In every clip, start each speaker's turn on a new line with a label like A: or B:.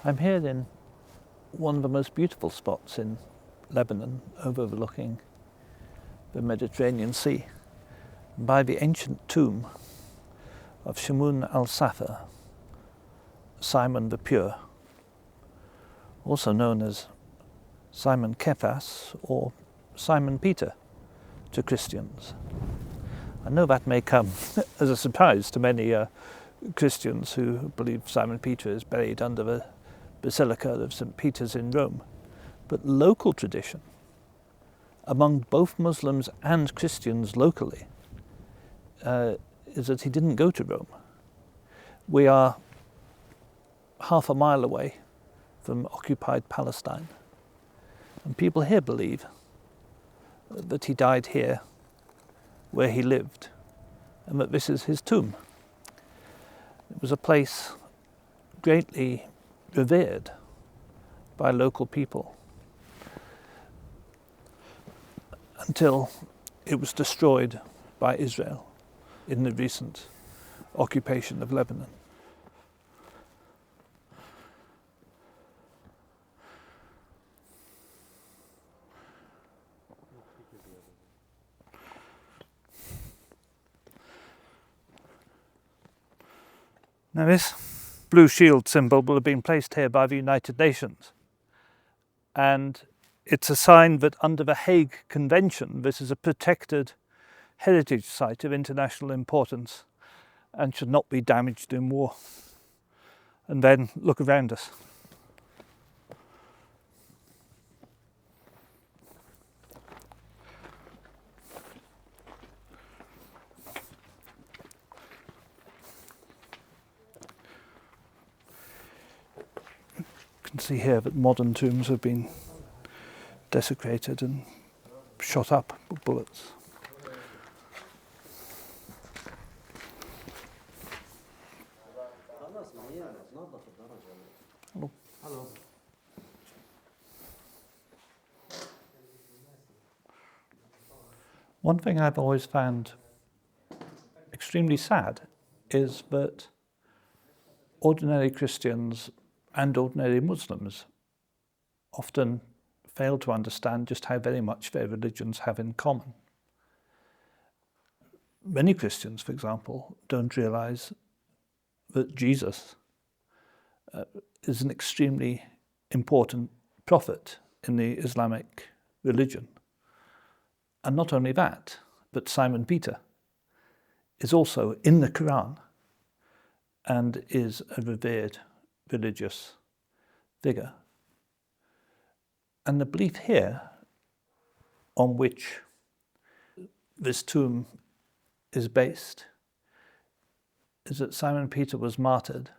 A: I'm here in one of the most beautiful spots in Lebanon, overlooking the Mediterranean Sea, by the ancient tomb of Shamun Al-Safa, Simon the Pure, also known as Simon Kephas or Simon Peter to Christians. I know that may come as a surprise to many Christians who believe Simon Peter is buried under the Basilica of St. Peter's in Rome, but local tradition among both Muslims and Christians locally is that he didn't go to Rome. We are half a mile away from occupied Palestine, and people here believe that he died here where he lived, and that this is his tomb. It was a place greatly revered by local people until it was destroyed by Israel in the recent occupation of Lebanon. Now this blue shield symbol will have been placed here by the United Nations, and it's a sign that under the Hague Convention this is a protected heritage site of international importance and should not be damaged in war. And then look around us. You can see here that modern tombs have been desecrated and shot up with bullets. Hello. One thing I've always found extremely sad is that ordinary Christians and ordinary Muslims often fail to understand just how very much their religions have in common. Many Christians, for example, don't realize that Jesus is an extremely important prophet in the Islamic religion. And not only that, but Simon Peter is also in the Quran and is a revered religious figure. And the belief here on which this tomb is based is that Simon Peter was martyred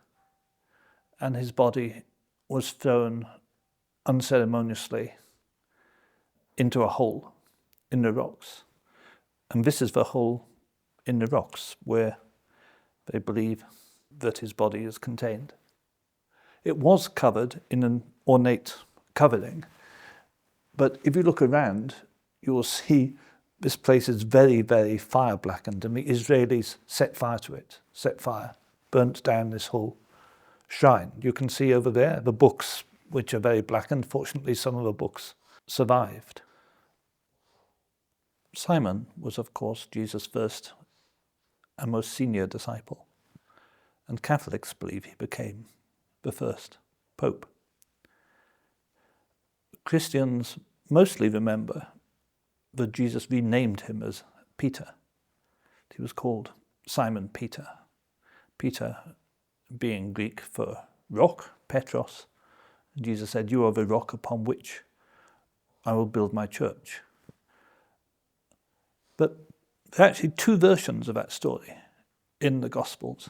A: and his body was thrown unceremoniously into a hole in the rocks. And this is the hole in the rocks where they believe that his body is contained. It was covered in an ornate covering, but if you look around, you will see this place is very, very fire blackened, and the Israelis set fire, burnt down this whole shrine. You can see over there the books, which are very blackened. Fortunately, some of the books survived. Simon was, of course, Jesus' first and most senior disciple, and Catholics believe he became the first pope. Christians mostly remember that Jesus renamed him as Peter. He was called Simon Peter. Peter being Greek for rock, Petros. And Jesus said, "You are the rock upon which I will build my church." But there are actually two versions of that story in the Gospels.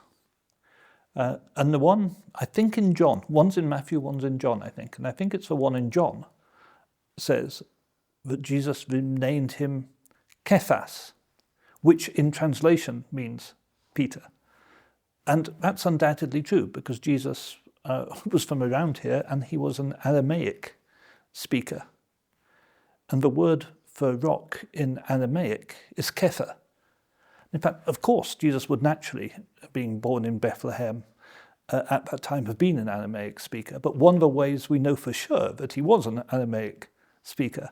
A: And the one, I think in John, one's in Matthew, one's in John, I think. And I think it's the one in John, says that Jesus renamed him Kephas, which in translation means Peter. And that's undoubtedly true, because Jesus was from around here and he was an Aramaic speaker. And the word for rock in Aramaic is Kepha. In fact, of course, Jesus would naturally, being born in Bethlehem at that time have been an Aramaic speaker, but one of the ways we know for sure that he was an Aramaic speaker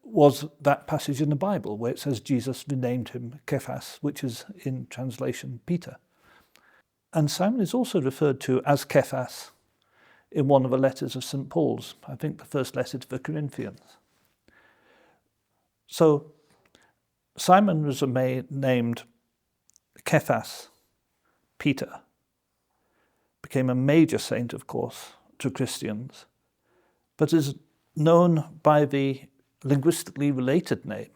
A: was that passage in the Bible where it says Jesus renamed him Cephas, which is in translation Peter. And Simon is also referred to as Cephas in one of the letters of St. Paul's, I think the first letter to the Corinthians. So Simon was named Cephas, Peter, became a major saint, of course, to Christians, but is known by the linguistically related name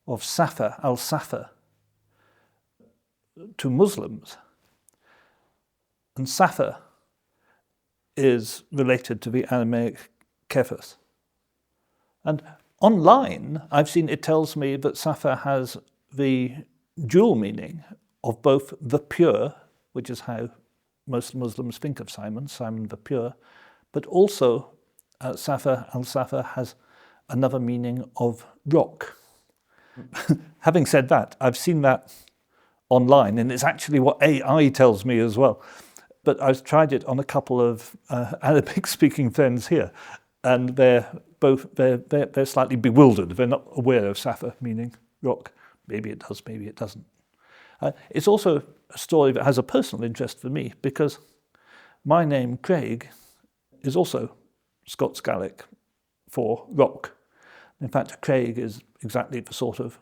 A: of Safa, Al-Safa, to Muslims. And Safa is related to the Aramaic Cephas. And online, I've seen it tells me that Safa has the dual meaning of both the pure, which is how most Muslims think of Simon, Simon the pure, but also Safa, Al-Safa has another meaning of rock. Having said that, I've seen that online, and it's actually what AI tells me as well. But I've tried it on a couple of Arabic-speaking friends here, and they're slightly bewildered. They're not aware of Safa meaning rock. Maybe it does, maybe it doesn't. It's also a story that has a personal interest for me because my name, Craig, is also Scots Gaelic for rock. In fact, Craig is exactly the sort of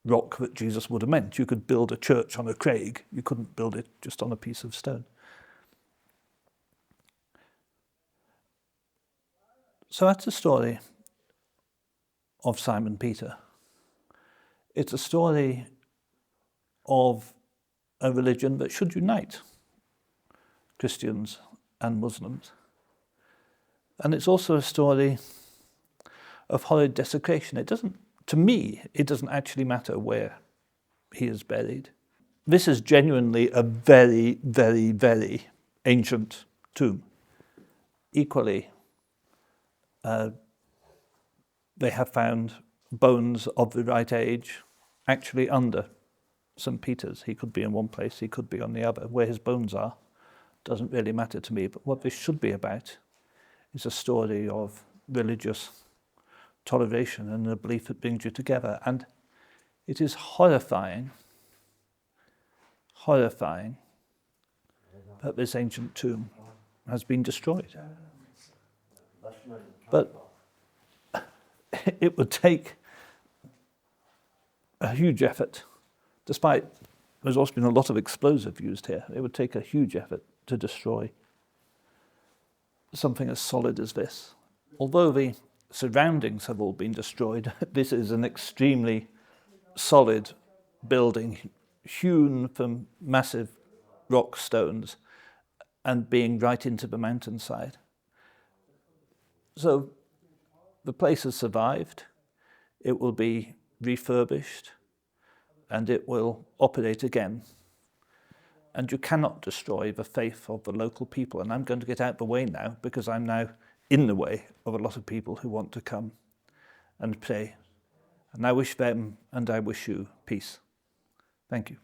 A: rock that Jesus would have meant. You could build a church on a Craig. You couldn't build it just on a piece of stone. So that's the story of Simon Peter. It's a story of a religion that should unite Christians and Muslims. And it's also a story of horrid desecration. To me, it doesn't actually matter where he is buried. This is genuinely a very, very, very ancient tomb. Equally, they have found bones of the right age actually under St. Peter's. He could be in one place, he could be on the other. Where his bones are doesn't really matter to me, but what this should be about is a story of religious toleration and a belief that brings you together. And it is horrifying that this ancient tomb has been destroyed. But it would take a huge effort, despite there's also been a lot of explosive used here. It would take a huge effort to destroy something as solid as this. Although the surroundings have all been destroyed, this is an extremely solid building, hewn from massive rock stones and being right into the mountainside. So the place has survived, it will be refurbished, and it will operate again. And you cannot destroy the faith of the local people. And I'm going to get out the way now because I'm now in the way of a lot of people who want to come and pray. And I wish them and I wish you peace. Thank you.